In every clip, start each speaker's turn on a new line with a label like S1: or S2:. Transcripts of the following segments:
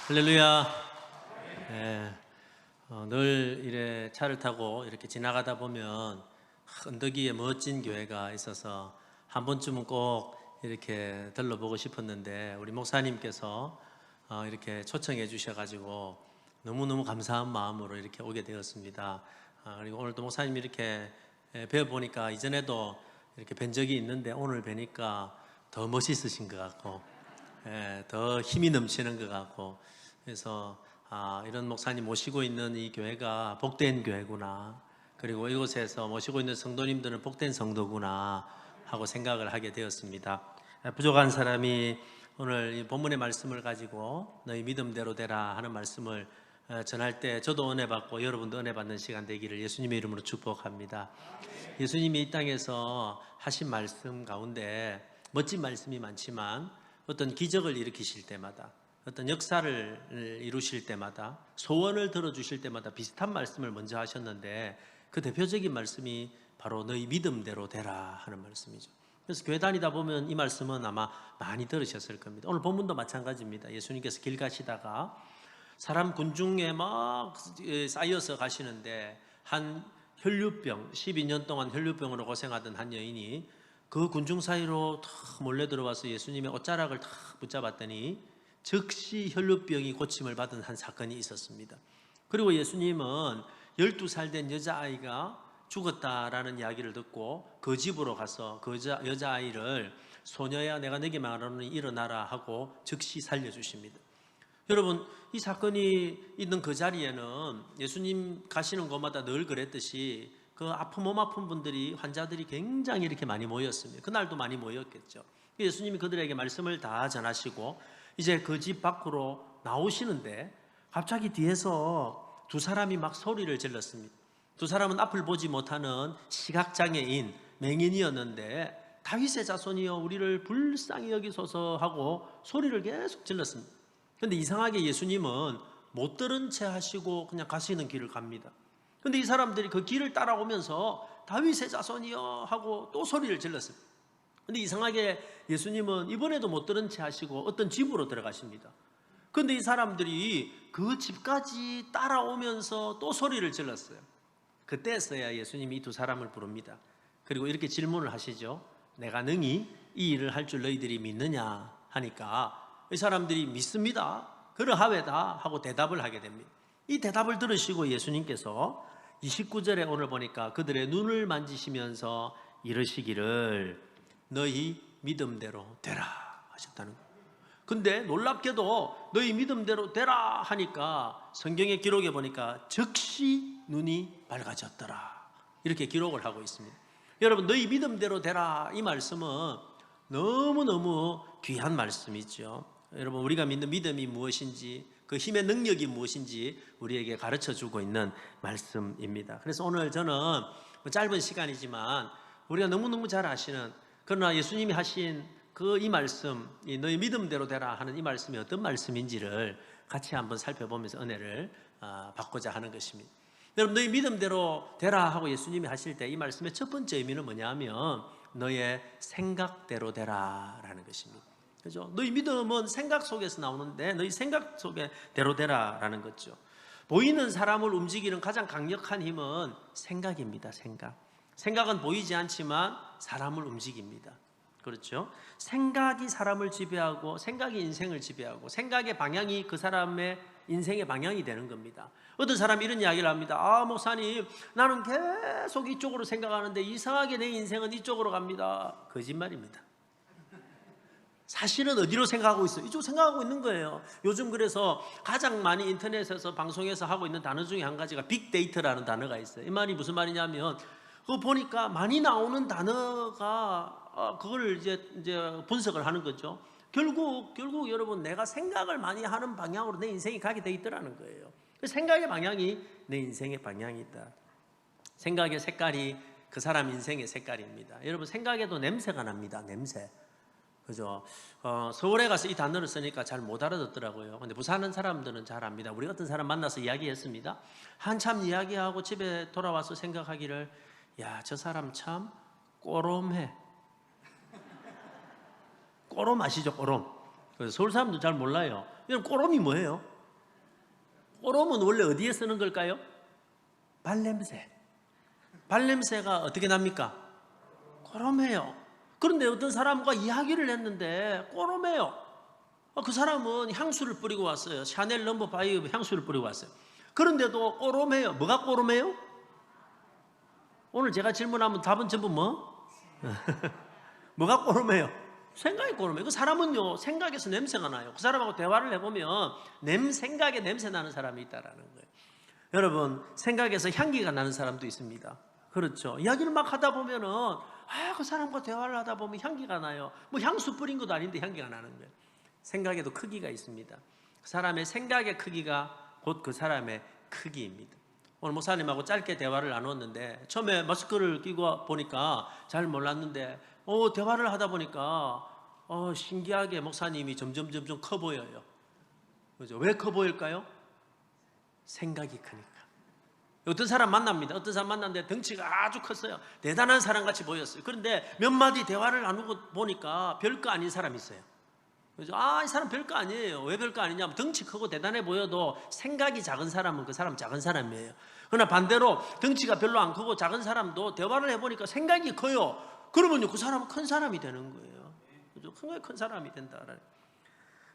S1: 할렐루야. 예, 늘 이래 차를 타고 이렇게 지나가다 보면 언덕 위에 멋진 교회가 있어서 한 번쯤은 꼭 이렇게 들러보고 싶었는데 우리 목사님께서 이렇게 초청해 주셔가지고 너무너무 감사한 마음으로 이렇게 오게 되었습니다. 그리고 오늘도 목사님 이렇게 뵈어보니까 이전에도 이렇게 뵌 적이 있는데 오늘 뵈니까 더 멋있으신 것 같고 더 힘이 넘치는 것 같고, 그래서 이런 목사님 모시고 있는 이 교회가 복된 교회구나, 그리고 이곳에서 모시고 있는 성도님들은 복된 성도구나 하고 생각을 하게 되었습니다. 부족한 사람이 오늘 이 본문의 말씀을 가지고 너희 믿음대로 되라 하는 말씀을 전할 때 저도 은혜 받고 여러분도 은혜 받는 시간 되기를 예수님의 이름으로 축복합니다. 예수님이 이 땅에서 하신 말씀 가운데 멋진 말씀이 많지만 어떤 기적을 일으키실 때마다, 어떤 역사를 이루실 때마다, 소원을 들어주실 때마다 비슷한 말씀을 먼저 하셨는데 그 대표적인 말씀이 바로 너희 믿음대로 되라 하는 말씀이죠. 그래서 교회 다니다 보면 이 말씀은 아마 많이 들으셨을 겁니다. 오늘 본문도 마찬가지입니다. 예수님께서 길 가시다가 사람 군중에 막 쌓여서 가시는데 한 혈류병, 12년 동안 혈류병으로 고생하던 한 여인이 그 군중 사이로 탁 몰래 들어와서 예수님의 옷자락을 탁 붙잡았더니 즉시 혈류병이 고침을 받은 한 사건이 있었습니다. 그리고 예수님은 12살 된 여자아이가 죽었다라는 이야기를 듣고 그 집으로 가서 그 여자아이를 소녀야 내가 네게 말하노니 일어나라 하고 즉시 살려주십니다. 여러분, 이 사건이 있는 그 자리에는 예수님 가시는 곳마다 늘 그랬듯이 그 몸 아픈 분들이, 환자들이 굉장히 이렇게 많이 모였습니다. 그날도 많이 모였겠죠. 예수님이 그들에게 말씀을 다 전하시고 이제 그 집 밖으로 나오시는데 갑자기 뒤에서 두 사람이 막 소리를 질렀습니다. 두 사람은 앞을 보지 못하는 시각장애인, 맹인이었는데 다윗의 자손이여 우리를 불쌍히 여기소서 하고 소리를 계속 질렀습니다. 그런데 이상하게 예수님은 못 들은 채 하시고 그냥 가시는 길을 갑니다. 그런데 이 사람들이 그 길을 따라오면서 다윗의 자손이여 하고 또 소리를 질렀습니다. 그런데 이상하게 예수님은 이번에도 못 들은 채 하시고 어떤 집으로 들어가십니다. 그런데 이 사람들이 그 집까지 따라오면서 또 소리를 질렀어요. 그때서야 예수님이 이 두 사람을 부릅니다. 그리고 이렇게 질문을 하시죠. 내가 능히 이 일을 할 줄 너희들이 믿느냐 하니까 이 사람들이 믿습니다, 그러하외다 하고 대답을 하게 됩니다. 이 대답을 들으시고 예수님께서 29절에 오늘 보니까 그들의 눈을 만지시면서 이르시기를 너희 믿음대로 되라 하셨다는 거예요. 근데 놀랍게도 너희 믿음대로 되라 하니까 성경의 기록에 보니까 즉시 눈이 밝아졌더라 이렇게 기록을 하고 있습니다. 여러분, 너희 믿음대로 되라 이 말씀은 너무너무 귀한 말씀이죠. 여러분, 우리가 믿는 믿음이 무엇인지, 그 힘의 능력이 무엇인지 우리에게 가르쳐주고 있는 말씀입니다. 그래서 오늘 저는 짧은 시간이지만 우리가 너무너무 잘 아시는, 그러나 예수님이 하신 그 이 말씀, 이 너희 믿음대로 되라 하는 이 말씀이 어떤 말씀인지를 같이 한번 살펴보면서 은혜를 받고자 하는 것입니다. 여러분, 너희 믿음대로 되라 하고 예수님이 하실 때 이 말씀의 첫 번째 의미는 뭐냐면 너의 생각대로 되라 라는 것입니다. 그죠? 너희 믿음은 생각 속에서 나오는데 너희 생각 속에대로 되라 라는 거죠. 보이는 사람을 움직이는 가장 강력한 힘은 생각입니다. 생각은 보이지 않지만 사람을 움직입니다. 그렇죠? 생각이 사람을 지배하고 생각이 인생을 지배하고 생각의 방향이 그 사람의 인생의 방향이 되는 겁니다. 어떤 사람이 이런 이야기를 합니다. 목사님, 나는 계속 이쪽으로 생각하는데 이상하게 내 인생은 이쪽으로 갑니다. 거짓말입니다. 사실은 어디로 생각하고 있어요? 이쪽 생각하고 있는 거예요. 요즘 그래서 가장 많이 인터넷에서 방송에서 하고 있는 단어 중에 한 가지가 빅데이터라는 단어가 있어요. 이 말이 무슨 말이냐면 그거 보니까 많이 나오는 단어가 그걸 이제 분석을 하는 거죠. 결국 여러분, 내가 생각을 많이 하는 방향으로 내 인생이 가게 돼 있더라는 거예요. 생각의 방향이 내 인생의 방향이다. 생각의 색깔이 그 사람 인생의 색깔입니다. 여러분, 생각에도 냄새가 납니다. 냄새. 그죠? 서울에 가서 이 단어를 쓰니까 잘 못 알아듣더라고요. 근데 부산 사람들은 잘 압니다. 우리 어떤 사람 만나서 이야기했습니다. 한참 이야기하고 집에 돌아와서 생각하기를, 야, 저 사람 참 꼬롬해. 꼬롬 아시죠? 꼬롬. 서울 사람들 잘 몰라요. 여러분, 꼬롬이 뭐예요? 꼬롬은 원래 어디에 쓰는 걸까요? 발냄새. 발냄새가 어떻게 납니까? 꼬롬해요. 그런데 어떤 사람과 이야기를 했는데 꼬롬해요. 그 사람은 향수를 뿌리고 왔어요. 샤넬 넘버 5 향수를 뿌리고 왔어요. 그런데도 꼬롬해요. 뭐가 꼬롬해요? 오늘 제가 질문하면 답은 전부 뭐? 뭐가 꼬롬해요? 생각이 꼬롬해요. 그 사람은요, 생각에서 냄새가 나요. 그 사람하고 대화를 해보면 생각에 냄새 나는 사람이 있다라는 거예요. 여러분, 생각에서 향기가 나는 사람도 있습니다. 그렇죠. 이야기를 막 하다 보면은 그 사람과 대화를 하다 보면 향기가 나요. 뭐 향수 뿌린 것도 아닌데 향기가 나는 거예요. 생각에도 크기가 있습니다. 그 사람의 생각의 크기가 곧 그 사람의 크기입니다. 오늘 목사님하고 짧게 대화를 나눴는데 처음에 마스크를 끼고 보니까 잘 몰랐는데 대화를 하다 보니까 신기하게 목사님이 점점 커 보여요. 그죠? 왜 커 보일까요? 생각이 크니까. 어떤 사람 만납니다. 어떤 사람 만났는데 덩치가 아주 컸어요. 대단한 사람같이 보였어요. 그런데 몇 마디 대화를 나누고 보니까 별거 아닌 사람이 있어요. 그래서 이 사람 별거 아니에요. 왜 별거 아니냐면 덩치 크고 대단해 보여도 생각이 작은 사람은 그 사람 작은 사람이에요. 그러나 반대로 덩치가 별로 안 크고 작은 사람도 대화를 해보니까 생각이 커요. 그러면요, 그 사람은 큰 사람이 되는 거예요. 그죠? 큰 사람이 된다.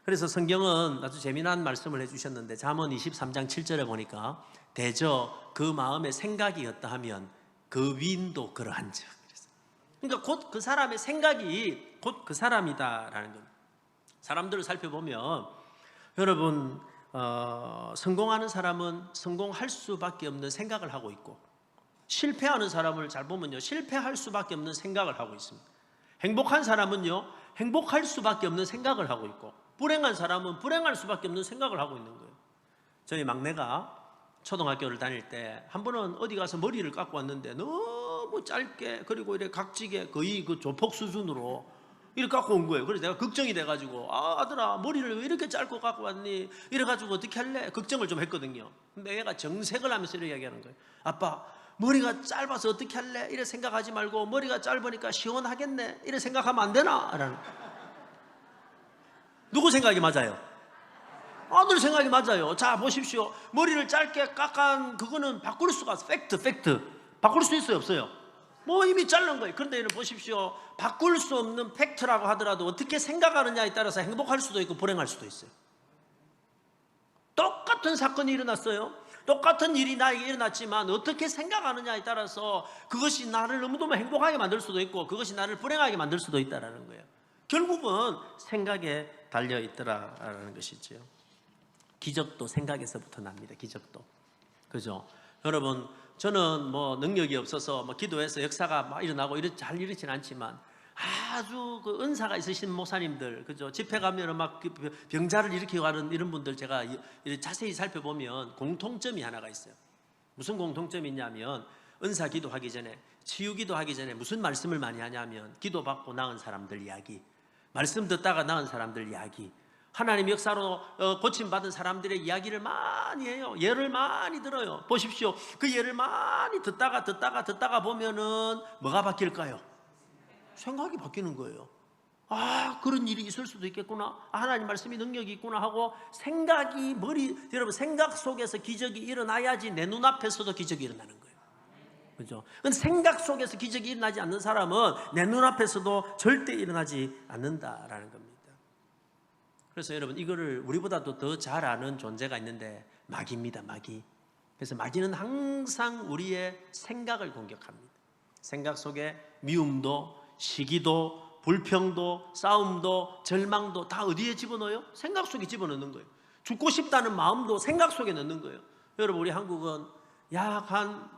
S1: 그래서 성경은 아주 재미난 말씀을 해주셨는데 잠언 23장 7절에 보니까 대저 그 마음의 생각이 어떠하면 그 위인도 그러한즉. 그러니까 곧 그 사람의 생각이 곧 그 사람이다라는 겁니다. 사람들을 살펴보면 여러분 성공하는 사람은 성공할 수밖에 없는 생각을 하고 있고 실패하는 사람을 잘 보면요 실패할 수밖에 없는 생각을 하고 있습니다. 행복한 사람은요 행복할 수밖에 없는 생각을 하고 있고 불행한 사람은 불행할 수밖에 없는 생각을 하고 있는 거예요. 저희 막내가 초등학교를 다닐 때 한 번은 어디 가서 머리를 깎고 왔는데 너무 짧게 그리고 이렇게 각지게 거의 그 조폭 수준으로 이렇게 깎고 온 거예요. 그래서 내가 걱정이 돼가지고 아들아 머리를 왜 이렇게 짧고 깎고 왔니? 이래가지고 어떻게 할래? 걱정을 좀 했거든요. 근데 얘가 정색을 하면서 이렇게 이야기하는 거예요. 아빠 머리가 짧아서 어떻게 할래? 이래 생각하지 말고 머리가 짧으니까 시원하겠네 이래 생각하면 안 되나? 라는. 누구 생각이 맞아요? 아들 생각이 맞아요. 자 보십시오. 머리를 짧게 깎은 그거는 바꿀 수가 없어요. 팩트 바꿀 수 있어요 없어요? 뭐 이미 자른 거예요. 그런데 여러분 보십시오. 바꿀 수 없는 팩트라고 하더라도 어떻게 생각하느냐에 따라서 행복할 수도 있고 불행할 수도 있어요. 똑같은 사건이 일어났어요. 똑같은 일이 나에게 일어났지만 어떻게 생각하느냐에 따라서 그것이 나를 너무너무 행복하게 만들 수도 있고 그것이 나를 불행하게 만들 수도 있다는 거예요. 결국은 생각에 달려있더라라는 것이죠. 기적도 생각에서부터 납니다. 기적도. 그죠? 여러분 저는 뭐 능력이 없어서 뭐 기도해서 역사가 막 일어나고 잘 이렇진 않지만 아주 그 은사가 있으신 목사님들, 그죠? 집회 가면은 막 병자를 일으키고 하는 이런 분들 제가 자세히 살펴보면 공통점이 하나가 있어요. 무슨 공통점이 있냐면 은사 기도하기 전에 치유 기도하기 전에 무슨 말씀을 많이 하냐면 기도받고 나은 사람들 이야기, 말씀 듣다가 나은 사람들 이야기, 하나님 역사로 고침받은 사람들의 이야기를 많이 해요. 예를 많이 들어요. 보십시오. 그 예를 많이 듣다가 보면은 뭐가 바뀔까요? 생각이 바뀌는 거예요. 그런 일이 있을 수도 있겠구나. 하나님 말씀이 능력이 있구나 하고 생각이 여러분 생각 속에서 기적이 일어나야지 내 눈앞에서도 기적이 일어나는 거예요. 그죠? 근데 생각 속에서 기적이 일어나지 않는 사람은 내 눈앞에서도 절대 일어나지 않는다라는 겁니다. 그래서 여러분 이거를 우리보다도 더 잘 아는 존재가 있는데 마귀입니다. 마귀. 그래서 마귀는 항상 우리의 생각을 공격합니다. 생각 속에 미움도 시기도 불평도 싸움도 절망도 다 어디에 집어넣어요? 생각 속에 집어넣는 거예요. 죽고 싶다는 마음도 생각 속에 넣는 거예요. 여러분 우리 한국은 약 한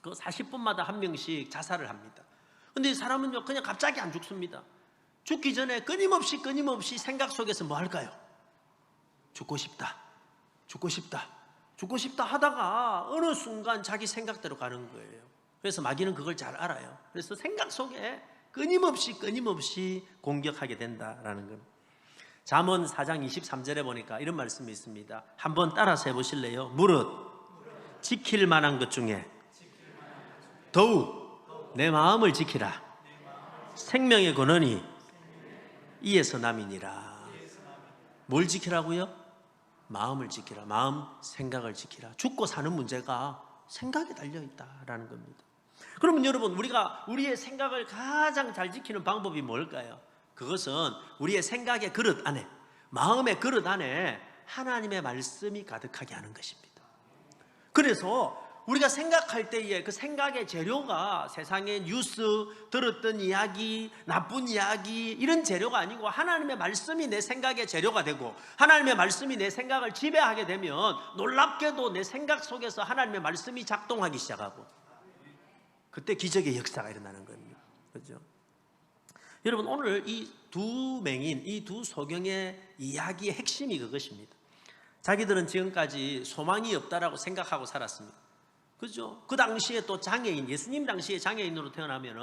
S1: 그 40분마다 한 명씩 자살을 합니다. 근데 이 사람은요 그냥 갑자기 안 죽습니다. 죽기 전에 끊임없이 생각 속에서 뭐 할까요? 죽고 싶다 하다가 어느 순간 자기 생각대로 가는 거예요. 그래서 마귀는 그걸 잘 알아요. 그래서 생각 속에 끊임없이 공격하게 된다라는 겁니다. 잠언 4장 23절에 보니까 이런 말씀이 있습니다. 한번 따라서 해보실래요? 무릇 지킬 만한 것 중에 더욱 내 마음을 지키라. 생명의 근원이 이에서 남이니라. 뭘 지키라고요? 마음을 지키라. 마음, 생각을 지키라. 죽고 사는 문제가 생각에 달려있다라는 겁니다. 그러면 여러분, 우리가 우리의 생각을 가장 잘 지키는 방법이 뭘까요? 그것은 우리의 생각의 그릇 안에, 마음의 그릇 안에 하나님의 말씀이 가득하게 하는 것입니다. 그래서 우리가 생각할 때에 그 생각의 재료가 세상의 뉴스, 들었던 이야기, 나쁜 이야기 이런 재료가 아니고 하나님의 말씀이 내 생각의 재료가 되고 하나님의 말씀이 내 생각을 지배하게 되면 놀랍게도 내 생각 속에서 하나님의 말씀이 작동하기 시작하고 그때 기적의 역사가 일어나는 겁니다. 그렇죠? 여러분, 오늘 이 두 맹인, 이 두 소경의 이야기의 핵심이 그것입니다. 자기들은 지금까지 소망이 없다라고 생각하고 살았습니다. 그죠? 그 당시에 또 장애인, 예수님 당시에 장애인으로 태어나면은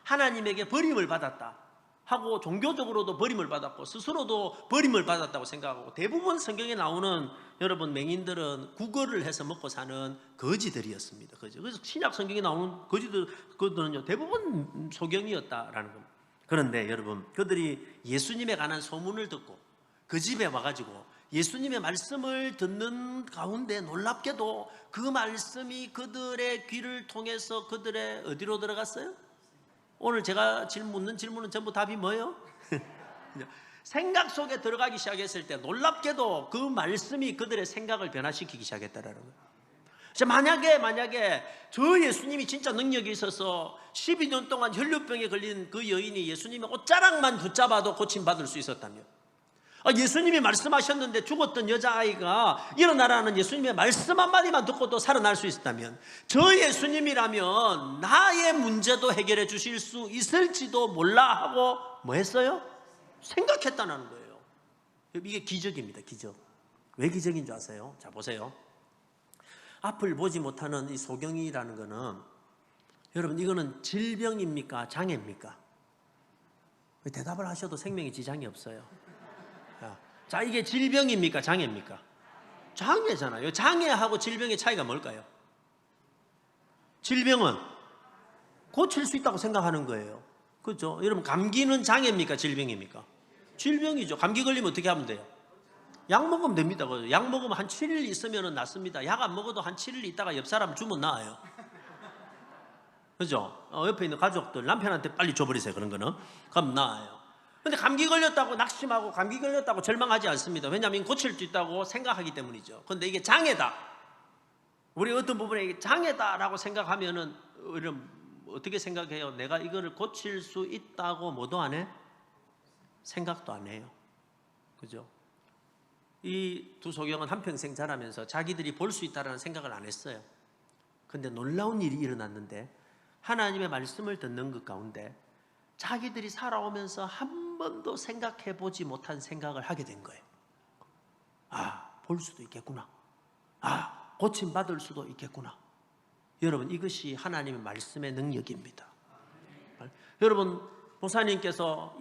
S1: 하나님에게 버림을 받았다 하고 종교적으로도 버림을 받았고 스스로도 버림을 받았다고 생각하고 대부분 성경에 나오는 여러분 맹인들은 구걸을 해서 먹고 사는 거지들이었습니다. 그죠? 그래서 신약 성경에 나오는 거지들은요 대부분 소경이었다라는 겁니다. 그런데 여러분, 그들이 예수님에 관한 소문을 듣고 그 집에 와가지고 예수님의 말씀을 듣는 가운데 놀랍게도 그 말씀이 그들의 귀를 통해서 그들의 어디로 들어갔어요? 오늘 제가 묻는 질문은 전부 답이 뭐예요? 생각 속에 들어가기 시작했을 때 놀랍게도 그 말씀이 그들의 생각을 변화시키기 시작했다라는 거예요. 만약에 저 예수님이 진짜 능력이 있어서 12년 동안 혈류병에 걸린 그 여인이 예수님의 옷자락만 붙잡아도 고침받을 수 있었다면, 예수님이 말씀하셨는데 죽었던 여자아이가 일어나라는 예수님의 말씀 한마디만 듣고도 살아날 수 있었다면, 저 예수님이라면 나의 문제도 해결해 주실 수 있을지도 몰라 하고 뭐 했어요? 생각했다는 거예요. 이게 기적입니다. 기적. 왜 기적인 줄 아세요? 자, 보세요. 앞을 보지 못하는 이 소경이라는 거는, 여러분, 이거는 질병입니까? 장애입니까? 대답을 하셔도 생명에 지장이 없어요. 자, 이게 질병입니까? 장애입니까? 장애잖아요. 장애하고 질병의 차이가 뭘까요? 질병은 고칠 수 있다고 생각하는 거예요. 그렇죠? 여러분, 감기는 장애입니까? 질병입니까? 질병이죠. 감기 걸리면 어떻게 하면 돼요? 약 먹으면 됩니다. 약 먹으면 한 7일 있으면 낫습니다. 약 안 먹어도 한 7일 있다가 옆 사람 주면 나아요. 그죠? 옆에 있는 가족들, 남편한테 빨리 줘버리세요. 그런 거는. 그럼 나아요. 근데 감기 걸렸다고 낙심하고 감기 걸렸다고 절망하지 않습니다. 왜냐하면 고칠 수 있다고 생각하기 때문이죠. 그런데 이게 장애다, 우리 어떤 부분에 이게 장애다라고 생각하면은 어떻게 생각해요? 내가 이거를 고칠 수 있다고 뭐도 안 해? 생각도 안 해요. 그죠? 이 두 소경은 한평생 자라면서 자기들이 볼 수 있다는 생각을 안 했어요. 근데 놀라운 일이 일어났는데, 하나님의 말씀을 듣는 것 가운데 자기들이 살아오면서 한 번도 생각해 보지 못한 생각을 하게 된 거예요. 볼 수도 있겠구나. 고침받을 수도 있겠구나. 여러분, 이것이 하나님의 말씀의 능력입니다. 여러분, 목사님께서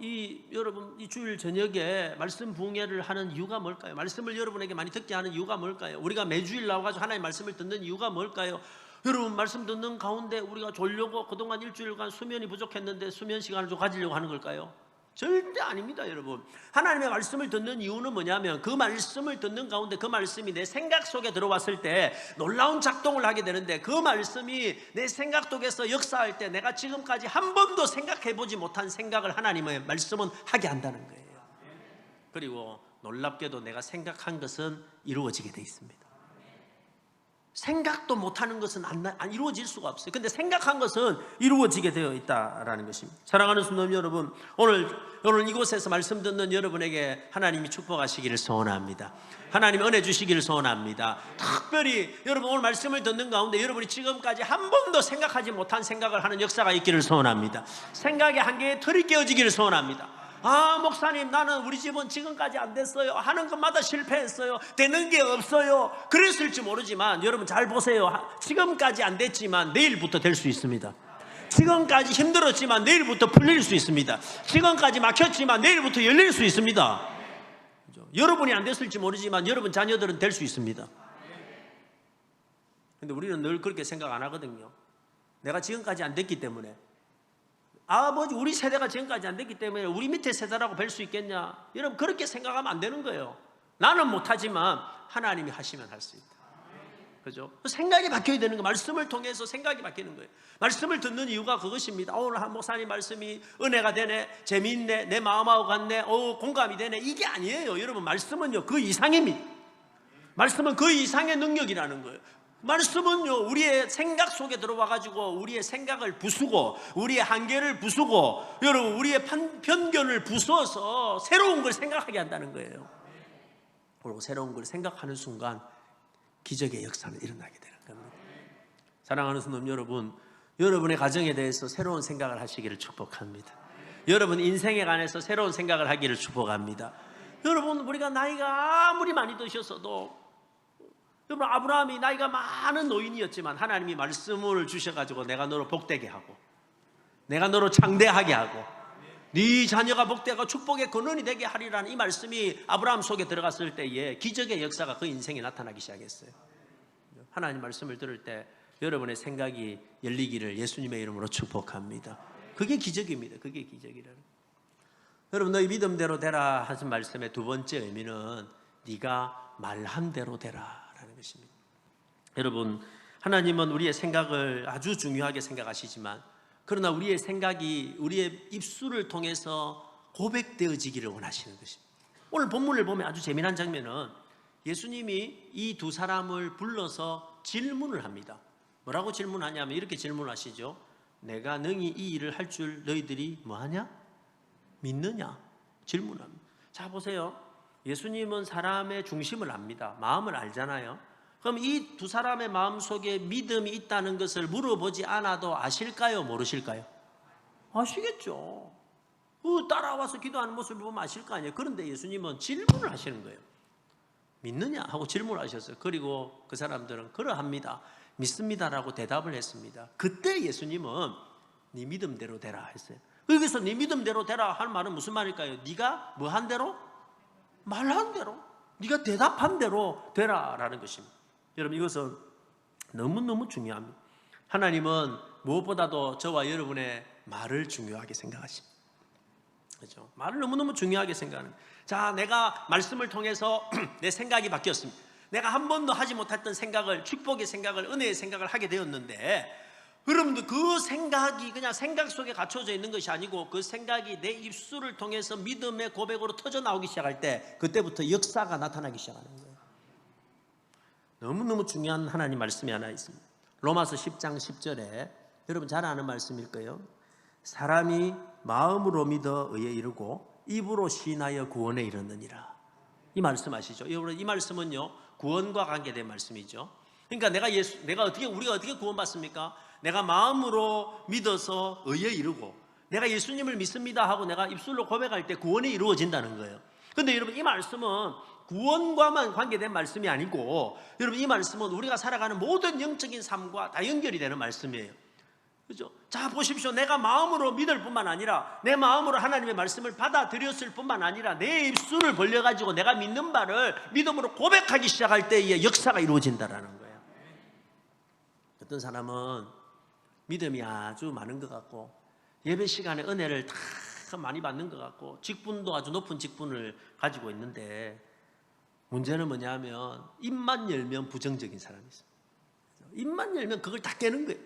S1: 여러분 이 주일 저녁에 말씀 부흥회를 하는 이유가 뭘까요? 말씀을 여러분에게 많이 듣게 하는 이유가 뭘까요? 우리가 매주일 나와가지고 하나님의 말씀을 듣는 이유가 뭘까요? 여러분, 말씀 듣는 가운데 우리가 졸려고 그동안 일주일간 수면이 부족했는데 수면 시간을 좀 가지려고 하는 걸까요? 절대 아닙니다. 여러분, 하나님의 말씀을 듣는 이유는 뭐냐면, 그 말씀을 듣는 가운데 그 말씀이 내 생각 속에 들어왔을 때 놀라운 작동을 하게 되는데, 그 말씀이 내 생각 속에서 역사할 때 내가 지금까지 한 번도 생각해보지 못한 생각을 하나님의 말씀은 하게 한다는 거예요. 그리고 놀랍게도 내가 생각한 것은 이루어지게 돼 있습니다. 생각도 못하는 것은 안 이루어질 수가 없어요. 근데 생각한 것은 이루어지게 되어 있다라는 것입니다. 사랑하는 성도 여러분, 오늘 이곳에서 말씀 듣는 여러분에게 하나님이 축복하시기를 소원합니다. 하나님 은혜 주시기를 소원합니다. 특별히 여러분, 오늘 말씀을 듣는 가운데 여러분이 지금까지 한 번도 생각하지 못한 생각을 하는 역사가 있기를 소원합니다. 생각의 한계에 틀이 깨어지기를 소원합니다. 목사님, 나는 우리 집은 지금까지 안 됐어요. 하는 것마다 실패했어요. 되는 게 없어요. 그랬을지 모르지만 여러분 잘 보세요. 지금까지 안 됐지만 내일부터 될 수 있습니다. 지금까지 힘들었지만 내일부터 풀릴 수 있습니다. 지금까지 막혔지만 내일부터 열릴 수 있습니다. 여러분이 안 됐을지 모르지만 여러분 자녀들은 될 수 있습니다. 근데 우리는 늘 그렇게 생각 안 하거든요. 내가 지금까지 안 됐기 때문에, 우리 세대가 지금까지 안 됐기 때문에 우리 밑에 세대라고 뵐 수 있겠냐? 여러분, 그렇게 생각하면 안 되는 거예요. 나는 못하지만 하나님이 하시면 할 수 있다. 그죠? 생각이 바뀌어야 되는 거. 말씀을 통해서 생각이 바뀌는 거예요. 말씀을 듣는 이유가 그것입니다. 오늘 한 목사님 말씀이 은혜가 되네, 재미있네, 내 마음하고 같네, 공감이 되네, 이게 아니에요. 여러분, 말씀은요 그 이상입니다. 말씀은 그 이상의 능력이라는 거예요. 말씀은요 우리의 생각 속에 들어와 가지고 우리의 생각을 부수고 우리의 한계를 부수고 여러분 우리의 편견을 부숴서 새로운 걸 생각하게 한다는 거예요. 그리고 새로운 걸 생각하는 순간 기적의 역사는 일어나게 되는 겁니다. 사랑하는 성도 여러분, 여러분의 가정에 대해서 새로운 생각을 하시기를 축복합니다. 여러분 인생에 관해서 새로운 생각을 하기를 축복합니다. 여러분, 우리가 나이가 아무리 많이 드셨어도, 여러분 아브라함이 나이가 많은 노인이었지만 하나님이 말씀을 주셔가지고 내가 너로 복되게 하고 내가 너로 창대하게 하고 네 자녀가 복되고 축복의 근원이 되게 하리라는 이 말씀이 아브라함 속에 들어갔을 때에 기적의 역사가 그 인생에 나타나기 시작했어요. 하나님 말씀을 들을 때 여러분의 생각이 열리기를 예수님의 이름으로 축복합니다. 그게 기적입니다. 그게 기적이라는. 여러분, 너희 믿음대로 되라 하신 말씀의 두 번째 의미는 네가 말한 대로 되라라는 것입니다. 여러분, 하나님은 우리의 생각을 아주 중요하게 생각하시지만 그러나 우리의 생각이 우리의 입술을 통해서 고백되어지기를 원하시는 것입니다. 오늘 본문을 보면 아주 재미난 장면은 예수님이 이 두 사람을 불러서 질문을 합니다. 뭐라고 질문하냐면 이렇게 질문하시죠. 내가 능히 이 일을 할 줄 너희들이 뭐하냐? 믿느냐? 질문합니다. 자, 보세요. 예수님은 사람의 중심을 압니다. 마음을 알잖아요. 그럼 이 두 사람의 마음속에 믿음이 있다는 것을 물어보지 않아도 아실까요? 모르실까요? 아시겠죠. 따라와서 기도하는 모습을 보면 아실 거 아니에요. 그런데 예수님은 질문을 하시는 거예요. 믿느냐? 하고 질문을 하셨어요. 그리고 그 사람들은 그러합니다, 믿습니다라고 대답을 했습니다. 그때 예수님은 네 믿음대로 되라 했어요. 여기서 네 믿음대로 되라 하는 말은 무슨 말일까요? 네가 뭐 한 대로? 말한 대로, 네가 대답한 대로 되라라는 것입니다. 여러분, 이것은 너무너무 중요합니다. 하나님은 무엇보다도 저와 여러분의 말을 중요하게 생각하십니다. 그렇죠? 말을 너무너무 중요하게 생각하는. 자, 내가 말씀을 통해서 내 생각이 바뀌었습니다. 내가 한 번도 하지 못했던 생각을, 축복의 생각을, 은혜의 생각을 하게 되었는데, 여러분들 그 생각이 그냥 생각 속에 갖춰져 있는 것이 아니고 그 생각이 내 입술을 통해서 믿음의 고백으로 터져 나오기 시작할 때 그때부터 역사가 나타나기 시작하는 거예요. 너무너무 중요한 하나님 말씀이 하나 있습니다. 로마서 10장 10절에 여러분 잘 아는 말씀일 거예요. 사람이 마음으로 믿어 의에 이르고 입으로 시인하여 구원에 이르느니라. 이 말씀 아시죠? 여러분, 이 말씀은요 구원과 관계된 말씀이죠. 그러니까 우리가 어떻게 구원받습니까? 내가 마음으로 믿어서 의에 이르고 내가 예수님을 믿습니다 하고 내가 입술로 고백할 때 구원이 이루어진다는 거예요. 그런데 여러분, 이 말씀은 구원과만 관계된 말씀이 아니고 여러분, 이 말씀은 우리가 살아가는 모든 영적인 삶과 다 연결이 되는 말씀이에요. 그죠? 자, 보십시오. 내가 마음으로 믿을 뿐만 아니라 내 마음으로 하나님의 말씀을 받아들였을 뿐만 아니라 내 입술을 벌려가지고 내가 믿는 바를 믿음으로 고백하기 시작할 때에 역사가 이루어진다는 거예요. 어떤 사람은 믿음이 아주 많은 것 같고 예배 시간에 은혜를 다 많이 받는 것 같고 직분도 아주 높은 직분을 가지고 있는데 문제는 뭐냐면 입만 열면 부정적인 사람이 있어요. 입만 열면 그걸 다 깨는 거예요.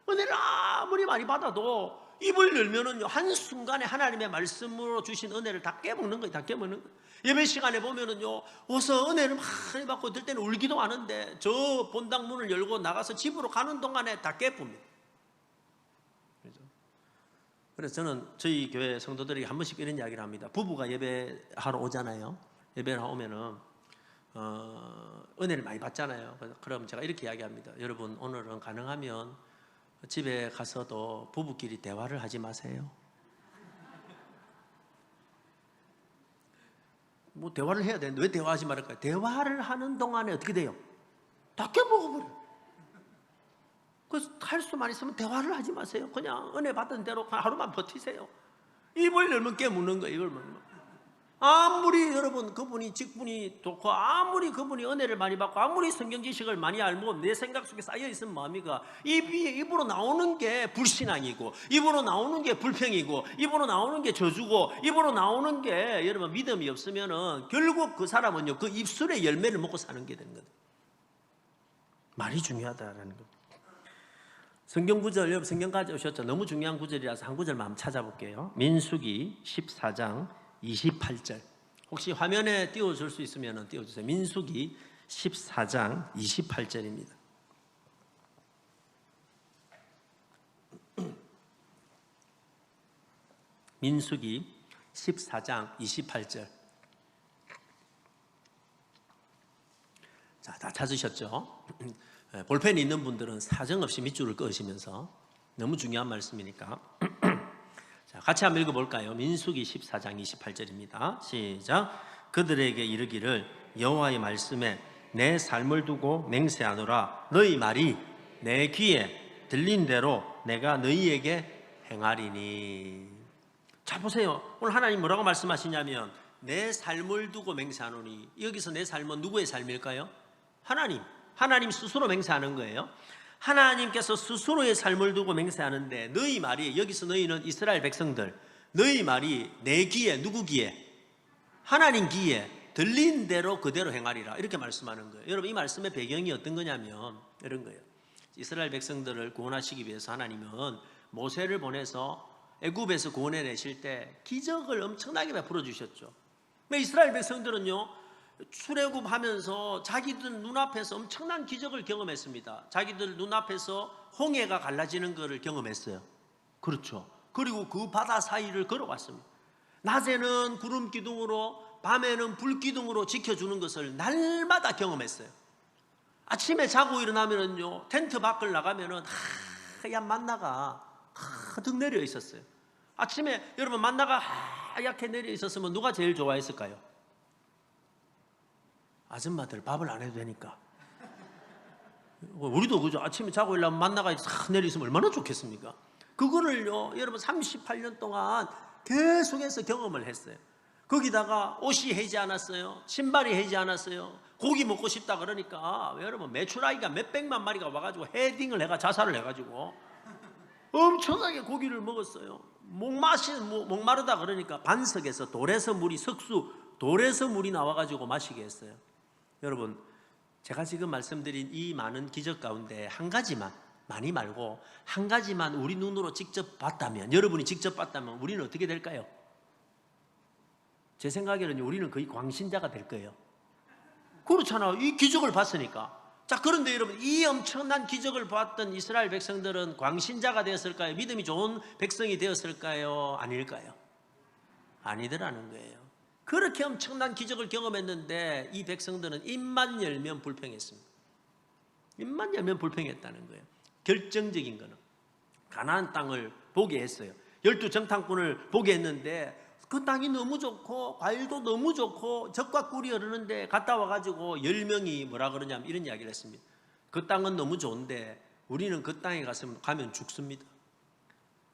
S1: 은혜를 아무리 많이 받아도 입을 열면은 한순간에 하나님의 말씀으로 주신 은혜를 다 깨먹는 거예요. 다 깨먹는 거예요. 예배 시간에 보면은요, 어서 은혜를 많이 받고 들 때는 울기도 하는데 저 본당 문을 열고 나가서 집으로 가는 동안에 다 깨봅니다. 그래서 저는 저희 교회 성도들이 한 번씩 이런 이야기를 합니다. 부부가 예배하러 오잖아요. 예배를 오면은 은혜를 많이 받잖아요. 그럼 제가 이렇게 이야기합니다. 여러분, 오늘은 가능하면 집에 가서도 부부끼리 대화를 하지 마세요. 뭐 대화를 해야 되는데 왜 대화하지 말을까요? 대화를 하는 동안에 어떻게 돼요? 다 깨먹어버려요. 그래서 할 수만 있으면 대화를 하지 마세요. 그냥 은혜 받은 대로 하루만 버티세요. 입을 열면 깨무는 거예요. 입을 열면. 아무리 여러분 그분이 직분이 좋고 아무리 그분이 은혜를 많이 받고 아무리 성경 지식을 많이 알고 내 생각 속에 쌓여있은 마음이가 입으로 나오는 게 불신앙이고 입으로 나오는 게 불평이고 입으로 나오는 게 저주고 입으로 나오는 게 여러분 믿음이 없으면은 결국 그 사람은요 그 입술의 열매를 먹고 사는 게 되는 거예요. 말이 중요하다라는 겁니다. 성경 구절 여러분 성경 가져오셨죠? 너무 중요한 구절이라서 한 구절만 한번 찾아볼게요. 민수기 14장 28절. 혹시 화면에 띄워줄 수 있으면 띄워주세요. 민수기 14장 28절입니다. 민수기 14장 28절. 자, 다 찾으셨죠? 볼펜이 있는 분들은 사정없이 밑줄을 그으시면서 너무 중요한 말씀이니까 자, 같이 한번 읽어볼까요? 민수기 14장 28절입니다. 시작. 그들에게 이르기를 여호와의 말씀에 내 삶을 두고 맹세하노라. 너희 말이 내 귀에 들린 대로 내가 너희에게 행하리니. 자 보세요. 오늘 하나님 뭐라고 말씀하시냐면 내 삶을 두고 맹세하노니. 여기서 내 삶은 누구의 삶일까요? 하나님 스스로 맹세하는 거예요. 하나님께서 스스로의 삶을 두고 맹세하는데 너희 말이, 여기서 너희는 이스라엘 백성들, 너희 말이 내 귀에, 누구 귀에? 하나님 귀에 들린 대로 그대로 행하리라, 이렇게 말씀하는 거예요. 여러분 이 말씀의 배경이 어떤 거냐면 이런 거예요. 이스라엘 백성들을 구원하시기 위해서 하나님은 모세를 보내서 애굽에서 구원해내실 때 기적을 엄청나게 베풀어 주셨죠. 이스라엘 백성들은요 출애굽하면서 자기들 눈앞에서 엄청난 기적을 경험했습니다. 자기들 눈앞에서 홍해가 갈라지는 것을 경험했어요. 그렇죠. 그리고 그 바다 사이를 걸어왔습니다. 낮에는 구름 기둥으로 밤에는 불 기둥으로 지켜주는 것을 날마다 경험했어요. 아침에 자고 일어나면은요 텐트 밖을 나가면은 하얀 만나가 가득 내려 있었어요. 아침에 여러분 만나가 하얗게 내려 있었으면 누가 제일 좋아했을까요? 아줌마들 밥을 안 해도 되니까. 우리도 그죠. 아침에 자고 일어나면 만나가 싹 내려 있으면 얼마나 좋겠습니까? 그거를요 여러분 38년 동안 계속해서 경험을 했어요. 거기다가 옷이 해지 않았어요. 신발이 해지 않았어요. 고기 먹고 싶다 그러니까 여러분 메추라기가 몇백만 마리가 와가지고 헤딩을 해가 자살을 해가지고 엄청나게 고기를 먹었어요. 목마르다 그러니까 반석에서 돌에서 물이 돌에서 물이 나와가지고 마시게 했어요. 여러분 제가 지금 말씀드린 이 많은 기적 가운데 한 가지만, 많이 말고 한 가지만 우리 눈으로 직접 봤다면, 여러분이 직접 봤다면 우리는 어떻게 될까요? 제 생각에는 우리는 거의 광신자가 될 거예요. 그렇잖아요. 이 기적을 봤으니까. 자, 그런데 여러분 이 엄청난 기적을 봤던 이스라엘 백성들은 광신자가 되었을까요? 믿음이 좋은 백성이 되었을까요? 아닐까요? 아니더라는 거예요. 그렇게 엄청난 기적을 경험했는데 이 백성들은 입만 열면 불평했습니다. 입만 열면 불평했다는 거예요. 결정적인 거는 가나안 땅을 보게 했어요. 12정탐꾼을 보게 했는데 그 땅이 너무 좋고 과일도 너무 좋고 젖과 꿀이 흐르는데 갔다 와가지고 10명이 뭐라 그러냐면 이런 이야기를 했습니다. 그 땅은 너무 좋은데 우리는 그 땅에 가면 죽습니다.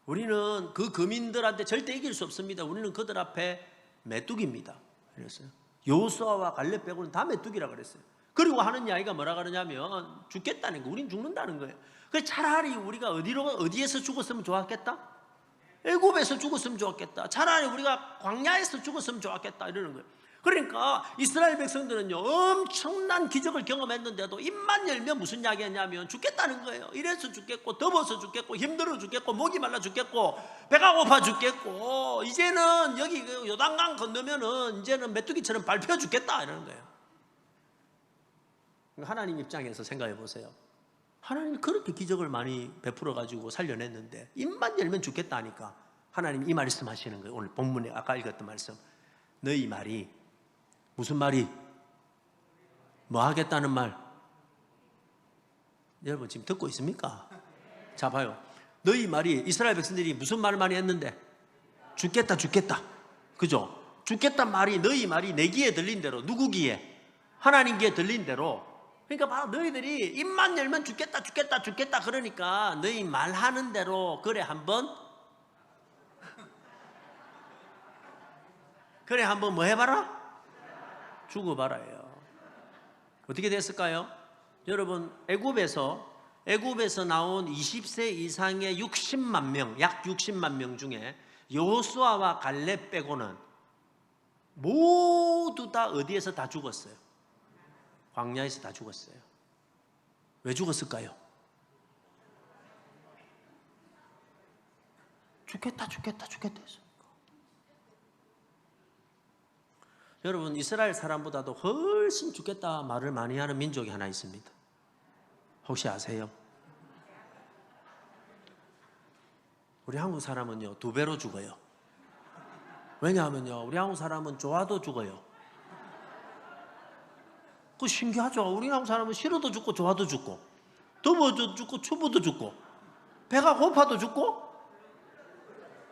S1: 우리는 그 거민들한테 절대 이길 수 없습니다. 우리는 그들 앞에 메뚜기입니다. 그랬어요. 여호수아와 갈렙 빼고는 다 메뚜기라 그랬어요. 그리고 하는 이야기가 뭐라 그러냐면 죽겠다는 거, 우린 죽는다는 거예요. 그래서 차라리 우리가 어디에서 죽었으면 좋았겠다? 애굽에서 죽었으면 좋았겠다. 차라리 우리가 광야에서 죽었으면 좋았겠다 이러는 거예요. 그러니까 이스라엘 백성들은요 엄청난 기적을 경험했는데도 입만 열면 무슨 이야기였냐면 죽겠다는 거예요. 이래서 죽겠고 더워서 죽겠고 힘들어 죽겠고 목이 말라 죽겠고 배가 고파 죽겠고 이제는 여기 요단강 건너면은 이제는 메뚜기처럼 밟혀 죽겠다 이러는 거예요. 하나님 입장에서 생각해 보세요. 하나님 그렇게 기적을 많이 베풀어 가지고 살려냈는데 입만 열면 죽겠다 하니까 하나님 이 말씀 하시는 거예요. 오늘 본문에 아까 읽었던 말씀. 너희 말이 무슨 말이? 뭐 하겠다는 말? 여러분 지금 듣고 있습니까? 자 봐요. 너희 말이, 이스라엘 백성들이 무슨 말을 많이 했는데? 죽겠다 그죠? 죽겠단 말이, 너희 말이 내 귀에 들린 대로, 누구 귀에? 하나님 귀에 들린 대로. 그러니까 바로 너희들이 입만 열면 죽겠다 그러니까 너희 말하는 대로 그래 한번 그래 한번 뭐 해봐라? 죽어봐라요. 어떻게 됐을까요? 여러분 애굽에서 나온 20세 이상의 60만 명, 약 60만 명 중에 여호수아와 갈렙 빼고는 모두 다 어디에서 다 죽었어요? 광야에서 다 죽었어요. 왜 죽었을까요? 죽겠다 해서. 여러분, 이스라엘 사람보다도 훨씬 죽겠다 말을 많이 하는 민족이 하나 있습니다. 혹시 아세요? 우리 한국 사람은요 2배로 죽어요. 왜냐하면요 우리 한국 사람은 좋아도 죽어요. 그 신기하죠. 우리 한국 사람은 싫어도 죽고 좋아도 죽고 더워도 죽고 추워도 죽고 배가 고파도 죽고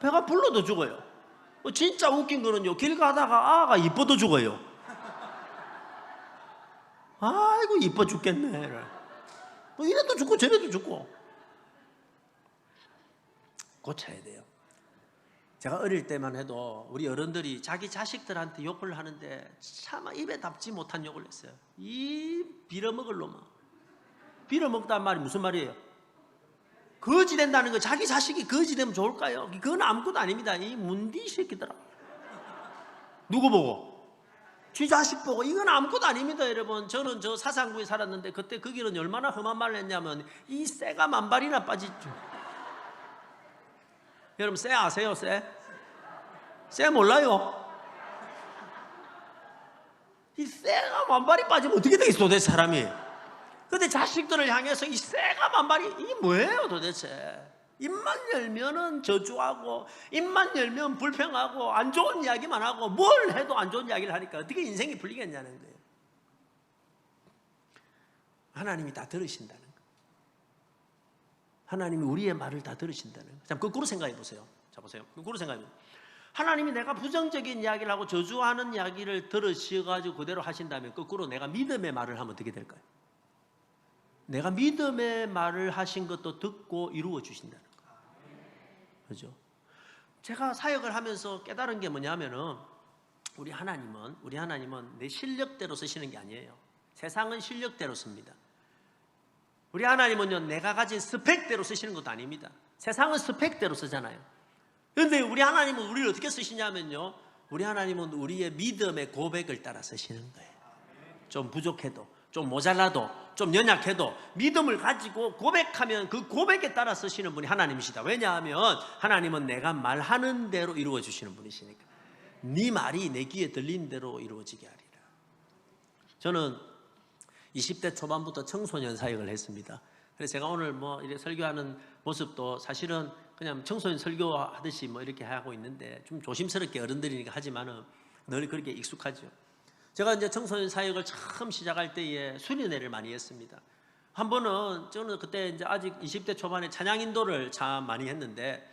S1: 배가 불러도 죽어요. 진짜 웃긴 거는요 길 가다가 아가 이뻐도 죽어요. 아이고 이뻐 죽겠네. 이래도 죽고 저래도 죽고. 고쳐야 돼요. 제가 어릴 때만 해도 우리 어른들이 자기 자식들한테 욕을 하는데 참 입에 담지 못한 욕을 했어요. 이 빌어먹을 놈아. 빌어먹다는 말이 무슨 말이에요? 거지 된다는 거. 자기 자식이 거지 되면 좋을까요? 그건 아무것도 아닙니다. 이 문디 새끼들아. 누구 보고? 지 자식 보고. 이건 아무것도 아닙니다. 여러분, 저는 저 사상구에 살았는데 그때 거기는 얼마나 험한 말을 했냐면 이 쇠가 만발이나 빠지죠. 여러분 쇠 아세요? 쇠 몰라요? 이 쇠가 만발이 빠지면 어떻게 되겠어 도대체 사람이. 근데 자식들을 향해서 이 쇠가 만발이 이게 뭐예요 도대체. 입만 열면은 저주하고 입만 열면 불평하고 안 좋은 이야기만 하고 뭘 해도 안 좋은 이야기를 하니까 어떻게 인생이 풀리겠냐는 거예요. 하나님이 다 들으신다는 거예요. 하나님이 우리의 말을 다 들으신다는 거예요. 자, 거꾸로 생각해 보세요. 자, 보세요. 거꾸로 생각해 보세요. 하나님이 내가 부정적인 이야기를 하고 저주하는 이야기를 들으셔가지고 그대로 하신다면 거꾸로 내가 믿음의 말을 하면 어떻게 될까요? 내가 믿음의 말을 하신 것도 듣고 이루어 주신다는 거예요. 그렇죠? 제가 사역을 하면서 깨달은 게 뭐냐면은 우리 하나님은 내 실력대로 쓰시는 게 아니에요. 세상은 실력대로 씁니다. 우리 하나님은요 내가 가진 스펙대로 쓰시는 것도 아닙니다. 세상은 스펙대로 쓰잖아요. 그런데 우리 하나님은 우리를 어떻게 쓰시냐면요 우리 하나님은 우리의 믿음의 고백을 따라 쓰시는 거예요. 좀 부족해도 좀 모자라도 좀 연약해도 믿음을 가지고 고백하면 그 고백에 따라 쓰시는 분이 하나님이시다. 왜냐하면 하나님은 내가 말하는 대로 이루어 주시는 분이시니까. 네 말이 내 귀에 들린 대로 이루어지게 하리라. 저는 20대 초반부터 청소년 사역을 했습니다. 그래서 제가 오늘 뭐 이렇게 설교하는 모습도 사실은 그냥 청소년 설교하듯이 뭐 이렇게 하고 있는데 좀 조심스럽게 어른들이니까 하지만은 늘 그렇게 익숙하죠. 제가 이제 청소년 사역을 처음 시작할 때에 수련회를 많이 했습니다. 한 번은 저는 그때 이제 아직 20대 초반에 찬양 인도를 참 많이 했는데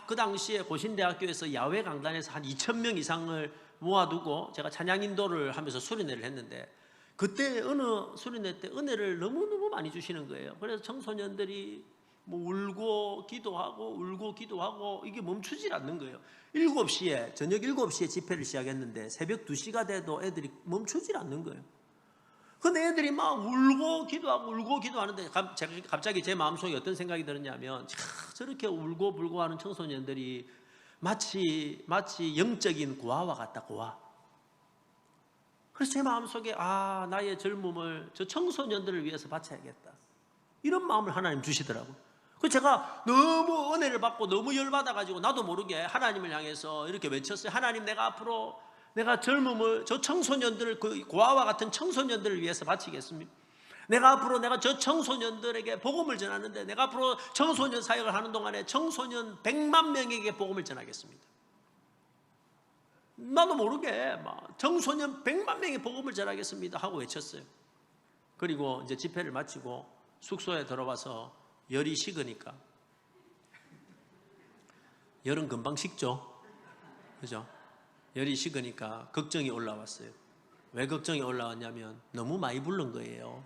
S1: 그 당시에 고신대학교에서 야외 강단에서 한 2,000명 이상을 모아두고 제가 찬양 인도를 하면서 수련회를 했는데 그때 어느 수련회 때 은혜를 너무너무 많이 주시는 거예요. 그래서 청소년들이 뭐 울고 기도하고 이게 멈추질 않는 거예요. 7시에 저녁 7시에 집회를 시작했는데 새벽 2시가 돼도 애들이 멈추질 않는 거예요. 근데 애들이 막 울고 기도하는데 갑자기 제 마음속에 어떤 생각이 들었냐면 저렇게 울고 불고 하는 청소년들이 마치 영적인 고아와 같다. 고아. 그래서 제 마음속에 나의 젊음을 저 청소년들을 위해서 바쳐야겠다. 이런 마음을 하나님 주시더라고요. 그래서 제가 너무 은혜를 받고 너무 열받아가지고 나도 모르게 하나님을 향해서 이렇게 외쳤어요. 하나님, 내가 앞으로 내가 젊음을 저 청소년들을 그 고아와 같은 청소년들을 위해서 바치겠습니다. 내가 앞으로 내가 저 청소년들에게 복음을 전하는데 내가 앞으로 청소년 사역을 하는 동안에 청소년 100만 명에게 복음을 전하겠습니다. 나도 모르게 막 청소년 100만 명의 복음을 전하겠습니다 하고 외쳤어요. 그리고 이제 집회를 마치고 숙소에 들어와서 열이 식으니까 열은 금방 식죠. 그죠? 열이 식으니까 걱정이 올라왔어요. 왜 걱정이 올라왔냐면 너무 많이 부른 거예요.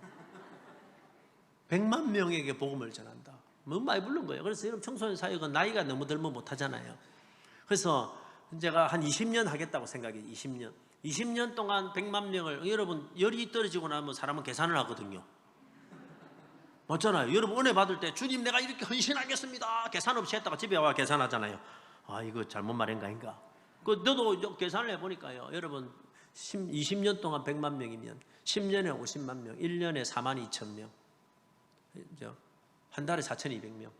S1: 100만 명에게 복음을 전한다. 너무 많이 부른 거예요. 그래서 여러분 청소년 사역은 나이가 너무 들면 못하잖아요. 그래서 제가 한 20년 하겠다고 생각해요. 20년 동안 100만 명을, 여러분 열이 떨어지고 나면 사람은 계산을 하거든요. 맞잖아요. 여러분 은혜 받을 때 주님 내가 이렇게 헌신하겠습니다 계산 없이 했다가 집에 와 계산하잖아요. 아 이거 잘못 말한 거 아닌가. 너도 계산을 해보니까요, 여러분 20년 동안 100만 명이면 10년에 50만 명, 1년에 4만 2천 명, 한 달에 4,200명,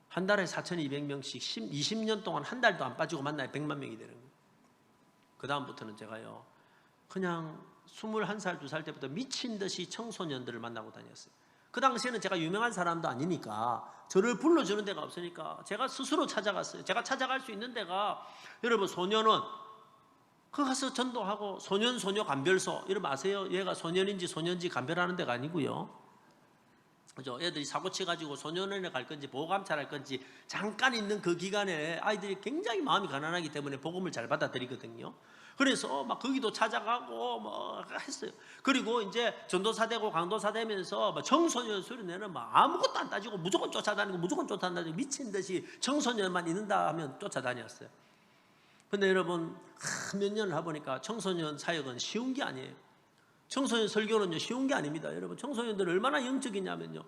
S1: 한 달에 4,200명씩 20년 동안 한 달도 안 빠지고 만나야 100만 명이 되는 거예요. 그 다음부터는 제가요, 그냥 21살, 2살 때부터 미친 듯이 청소년들을 만나고 다녔어요. 그 당시에는 제가 유명한 사람도 아니니까 저를 불러주는 데가 없으니까 제가 스스로 찾아갔어요. 제가 찾아갈 수 있는 데가, 여러분 소년원, 그 가서 전도하고, 소년 소녀 감별소, 여러분 아세요? 얘가 소년인지 소년인지 감별하는 데가 아니고요, 그죠? 애들이 사고 치가지고 소년원에 갈 건지 보호감찰할 건지 잠깐 있는 그 기간에 아이들이 굉장히 마음이 가난하기 때문에 복음을 잘 받아들이거든요. 그래서 막 거기도 찾아가고 뭐 했어요. 그리고 이제 전도사 되고 강도사 되면서 막 청소년 수련회는 막 아무것도 안 따지고 무조건 쫓아다니고, 무조건 쫓아다니고, 미친 듯이 청소년만 있는다 하면 쫓아다녔어요. 근데 여러분 몇 년을 해보니까 청소년 사역은 쉬운 게 아니에요. 청소년 설교는요 쉬운 게 아닙니다. 여러분 청소년들 얼마나 영적이냐면요,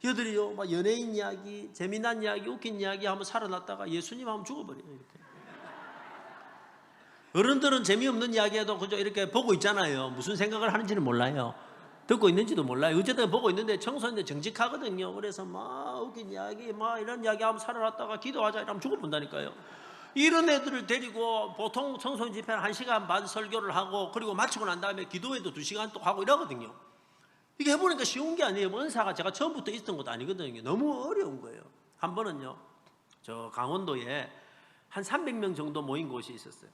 S1: 얘들이요 막 연예인 이야기, 재미난 이야기, 웃긴 이야기 하면 살아났다가 예수님 하면 죽어버려요. 이렇게. 어른들은 재미없는 이야기해도 그저 이렇게 보고 있잖아요. 무슨 생각을 하는지는 몰라요. 듣고 있는지도 몰라요. 어쨌든 보고 있는데 청소년들 정직하거든요. 그래서 막 웃긴 이야기, 막 이런 이야기 하면 살아났다가 기도하자 이러면 죽어본다니까요. 이런 애들을 데리고 보통 청소년 집회는 1시간 반 설교를 하고, 그리고 마치고 난 다음에 기도회도 2시간 또 하고 이러거든요. 이게 해보니까 쉬운 게 아니에요. 은사가 제가 처음부터 있었던 것도 아니거든요. 너무 어려운 거예요. 한 번은요, 저 강원도에 한 300명 정도 모인 곳이 있었어요.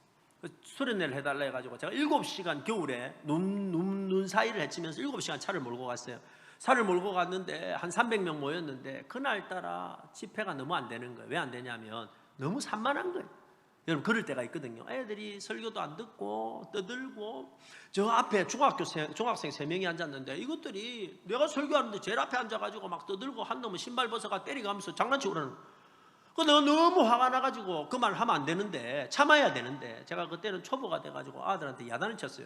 S1: 수련회를 해달라 해가지고 제가 7시간 겨울에 눈 사이를 헤치면서 7시간 차를 몰고 갔어요. 차를 몰고 갔는데 한 300명 모였는데 그날따라 집회가 너무 안 되는 거예요. 왜 안 되냐면 너무 산만한 거예요. 여러분 그럴 때가 있거든요. 애들이 설교도 안 듣고 떠들고, 저 앞에 중학생 3명이 앉았는데 이것들이 내가 설교하는데 제일 앞에 앉아가지고 막 떠들고, 한 놈은 신발 벗어가 때리가면서 장난치고 그러는 거예요. 내가 너무 화가 나가지고 그 말을 하면 안 되는데, 참아야 되는데, 제가 그때는 초보가 돼가지고 아들한테 야단을 쳤어요.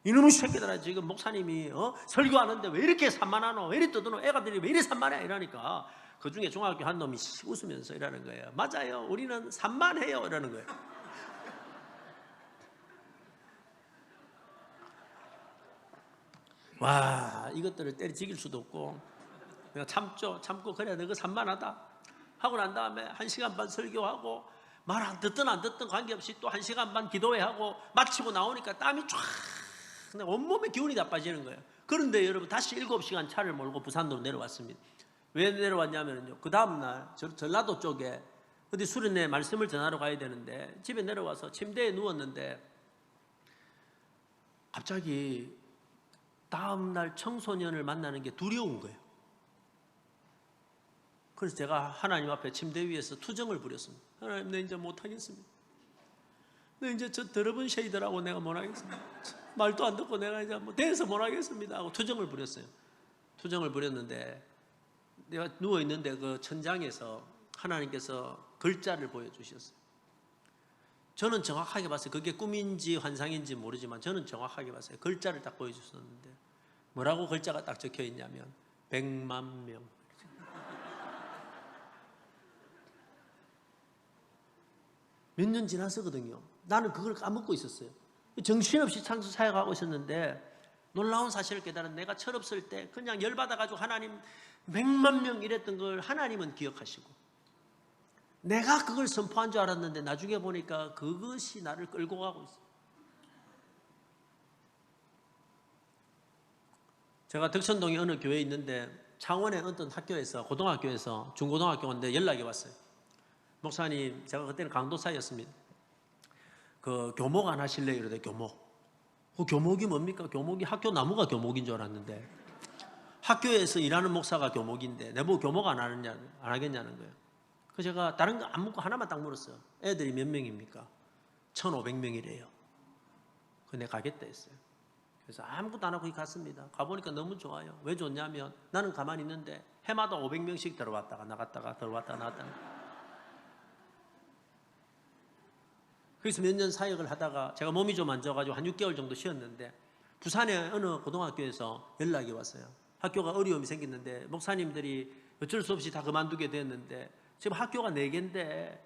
S1: 이놈의 새끼들아, 지금 목사님이 설교하는데 왜 이렇게 산만하노, 왜 이리 떠드노, 애가들이 왜 이리 산만해 이러니까 그 중에 중학교 한 놈이 웃으면서 이러는 거예요. 맞아요, 우리는 산만해요 이러는 거예요. 와, 이것들을 때려 죽일 수도 없고 내가 참고 그래 너가 산만하다 하고 난 다음에 1시간 반 설교하고, 말 안 듣든 안 듣든 관계없이 또 1시간 반 기도회하고, 마치고 나오니까 땀이 쫙 온몸에 기운이 다 빠지는 거예요. 그런데 여러분 다시 7시간 차를 몰고 부산으로 내려왔습니다. 왜 내려왔냐면요, 그 다음날 전라도 쪽에 어디 수련회 말씀을 전하러 가야 되는데 집에 내려와서 침대에 누웠는데 갑자기 다음날 청소년을 만나는 게 두려운 거예요. 그래서 제가 하나님 앞에 침대 위에서 투정을 부렸습니다. 하나님, 내 이제 못하겠습니다. 내 이제 저 더러운 쉐이더라고 내가 못하겠습니다. 말도 안 듣고 내가 이제 뭐 대해서 못하겠습니다 하고 투정을 부렸어요. 투정을 부렸는데 내가 누워있는데 그 천장에서 하나님께서 글자를 보여주셨어요. 저는 정확하게 봤어요. 그게 꿈인지 환상인지 모르지만 저는 정확하게 봤어요. 글자를 딱 보여주셨는데 뭐라고 글자가 딱 적혀 있냐면 100만 명. 몇 년 지났었거든요. 나는 그걸 까먹고 있었어요. 정신없이 창수 사역하고 있었는데 놀라운 사실을 깨달은, 내가 철없을 때 그냥 열받아가지고 하나님 100만 명 이랬던 걸 하나님은 기억하시고, 내가 그걸 선포한 줄 알았는데 나중에 보니까 그것이 나를 끌고 가고 있어요. 제가 덕천동에 어느 교회에 있는데 창원의 어떤 학교에서, 고등학교에서, 중고등학교인데 연락이 왔어요. 목사님, 제가 그때는 강도사였습니다. 그 교목 안 하실래요? 이러대. 교목. 그 교목이 뭡니까? 교목이 학교 나무가 교목인 줄 알았는데 학교에서 일하는 목사가 교목인데 내보고 교목 안 하겠냐는 거예요. 그래서 제가 다른 거 안 묻고 하나만 딱 물었어요. 애들이 몇 명입니까? 1,500명이래요. 그래서 내가 가겠다 했어요. 그래서 아무것도 안 하고 갔습니다. 가보니까 너무 좋아요. 왜 좋냐면 나는 가만히 있는데 해마다 500명씩 들어왔다가 나갔다가 들어왔다가 나갔다가. 그래서 몇 년 사역을 하다가 제가 몸이 좀 안 좋아가지고 한 6개월 정도 쉬었는데 부산의 어느 고등학교에서 연락이 왔어요. 학교가 어려움이 생겼는데 목사님들이 어쩔 수 없이 다 그만두게 됐는데 지금 학교가 4개인데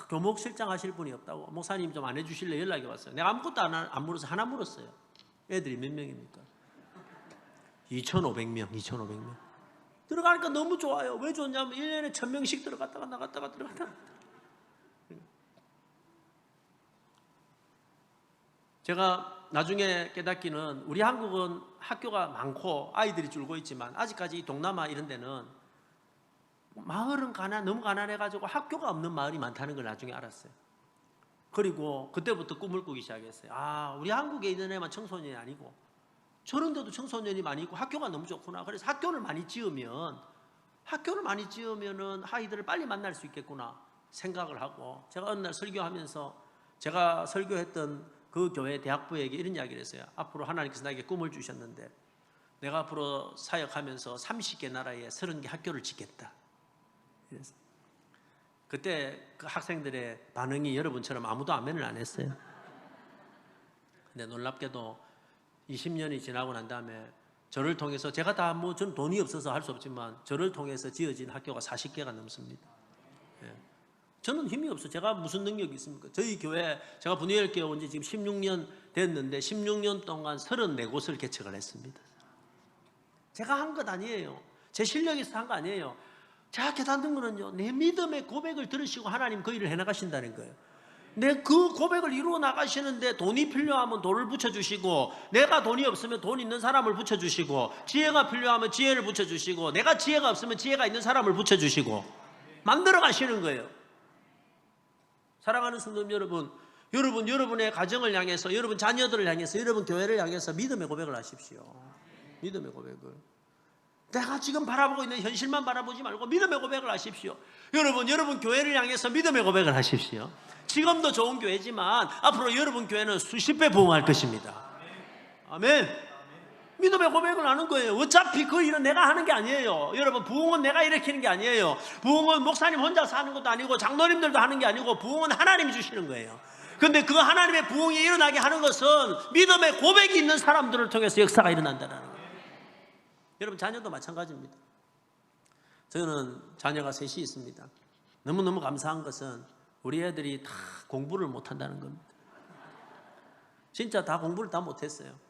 S1: 교목실장 하실 분이 없다고 목사님 좀 안 해주실래 연락이 왔어요. 내가 아무것도 안 물어서 하나 물었어요. 애들이 몇 명입니까? 2,500명. 들어가니까 너무 좋아요. 왜 좋냐면 1년에 1,000명씩 들어갔다가 나갔다가 들어갔다가. 제가 나중에 깨닫기는 우리 한국은 학교가 많고 아이들이 줄고 있지만 아직까지 동남아 이런 데는 마을은 너무 가난해가지고 학교가 없는 마을이 많다는 걸 나중에 알았어요. 그리고 그때부터 꿈을 꾸기 시작했어요. 아, 우리 한국에 있는 애만 청소년이 아니고 저런 데도 청소년이 많이 있고 학교가 너무 좋구나. 그래서 학교를 많이 지으면은 아이들을 빨리 만날 수 있겠구나 생각을 하고 제가 어느 날 설교하면서 제가 설교했던 그 교회 대학부에게 이런 이야기를 했어요. 앞으로 하나님께서 나에게 꿈을 주셨는데 내가 앞으로 사역하면서 30개 나라에 30개 학교를 짓겠다. 그래서 그때 그 학생들의 반응이 여러분처럼 아무도 아멘을 안 했어요. 근데 놀랍게도 20년이 지나고 난 다음에 저를 통해서 제가 다 저는 돈이 없어서 할 수 없지만 저를 통해서 지어진 학교가 40개가 넘습니다. 예. 저는 힘이 없어요. 제가 무슨 능력이 있습니까? 저희 교회 제가 분회엘 교회 온 지 지금 16년 됐는데 16년 동안 34곳을 개척을 했습니다. 제가 한 것 아니에요. 제 실력에서 한 거 아니에요. 제가 깨닫는 거는요, 내 믿음의 고백을 들으시고 하나님 그 일을 해나가신다는 거예요. 내 그 고백을 이루어 나가시는데 돈이 필요하면 돈을 붙여주시고 내가 돈이 없으면 돈 있는 사람을 붙여주시고 지혜가 필요하면 지혜를 붙여주시고 내가 지혜가 없으면 지혜가 있는 사람을 붙여주시고 만들어 가시는 거예요. 사랑하는 성도 여러분, 여러분의 가정을 향해서 여러분 자녀들을 향해서 여러분 교회를 향해서 믿음의 고백을 하십시오. 믿음의 고백을. 내가 지금 바라보고 있는 현실만 바라보지 말고 믿음의 고백을 하십시오. 여러분 교회를 향해서 믿음의 고백을 하십시오. 지금도 좋은 교회지만 앞으로 여러분 교회는 수십 배 부흥할 것입니다. 아멘. 믿음의 고백을 하는 거예요. 어차피 그 일은 내가 하는 게 아니에요. 여러분, 부흥은 내가 일으키는 게 아니에요. 부흥은 목사님 혼자서 하는 것도 아니고 장로님들도 하는 게 아니고 부흥은 하나님이 주시는 거예요. 그런데 그 하나님의 부흥이 일어나게 하는 것은 믿음의 고백이 있는 사람들을 통해서 역사가 일어난다는 거예요. 여러분, 자녀도 마찬가지입니다. 저는 자녀가 셋이 있습니다. 너무너무 감사한 것은 우리 애들이 다 공부를 못한다는 겁니다. 진짜 다 공부를 다 못했어요.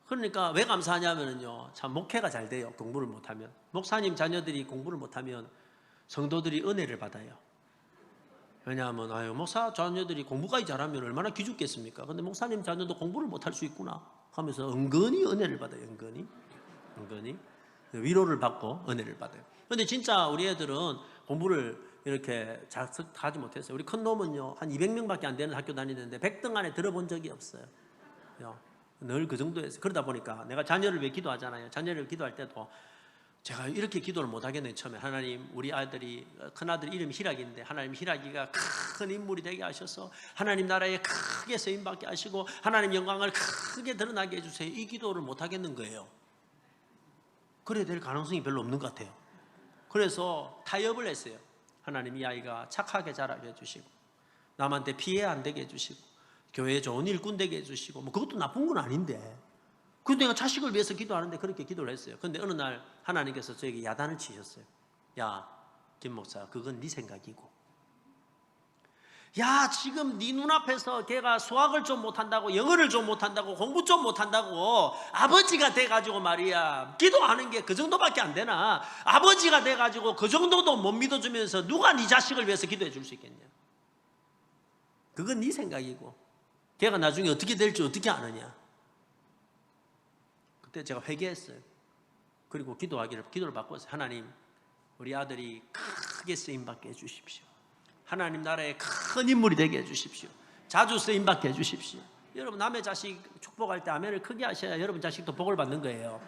S1: 그러니까 왜 감사하냐면요, 참 목회가 잘 돼요. 공부를 못하면. 목사님 자녀들이 공부를 못하면 성도들이 은혜를 받아요. 왜냐하면 목사 자녀들이 공부까지 잘하면 얼마나 기죽겠습니까? 근데 목사님 자녀도 공부를 못할 수 있구나 하면서 은근히 은혜를 받아요. 은근히 위로를 받고 은혜를 받아요. 근데 진짜 우리 애들은 공부를 이렇게 잘 하지 못했어요. 우리 큰 놈은요, 한 200명밖에 안 되는 학교 다니는데 100등 안에 들어본 적이 없어요. 늘 그 정도였어요. 그러다 보니까 내가 자녀를 위해 기도하잖아요. 자녀를 기도할 때도 제가 이렇게 기도를 못 하겠네요. 처음에 하나님, 우리 아들이, 큰아들 이름이 희락인데 하나님 희락이가 큰 인물이 되게 하셔서 하나님 나라에 크게 쓰임받게 하시고 하나님 영광을 크게 드러나게 해주세요. 이 기도를 못 하겠는 거예요. 그래야 될 가능성이 별로 없는 것 같아요. 그래서 타협을 했어요. 하나님, 이 아이가 착하게 자라게 해주시고 남한테 피해 안 되게 해주시고 교회에 좋은 일꾼 되게 해주시고, 뭐 그것도 나쁜 건 아닌데, 그런데 내가 자식을 위해서 기도하는데 그렇게 기도를 했어요. 그런데 어느 날 하나님께서 저에게 야단을 치셨어요. 야, 김 목사, 그건 네 생각이고, 야, 지금 네 눈앞에서 걔가 수학을 좀 못한다고, 영어를 좀 못한다고, 공부 좀 못한다고 아버지가 돼가지고 말이야, 기도하는 게 그 정도밖에 안 되나? 아버지가 돼가지고 그 정도도 못 믿어주면서 누가 네 자식을 위해서 기도해 줄 수 있겠냐? 그건 네 생각이고 걔가 나중에 어떻게 될지 어떻게 아느냐? 그때 제가 회개했어요. 그리고 기도를 바꿨어요. 하나님, 우리 아들이 크게 쓰임받게 해주십시오. 하나님 나라에 큰 인물이 되게 해주십시오. 자주 쓰임받게 해주십시오. 여러분, 남의 자식 축복할 때 아멘을 크게 하셔야 여러분 자식도 복을 받는 거예요.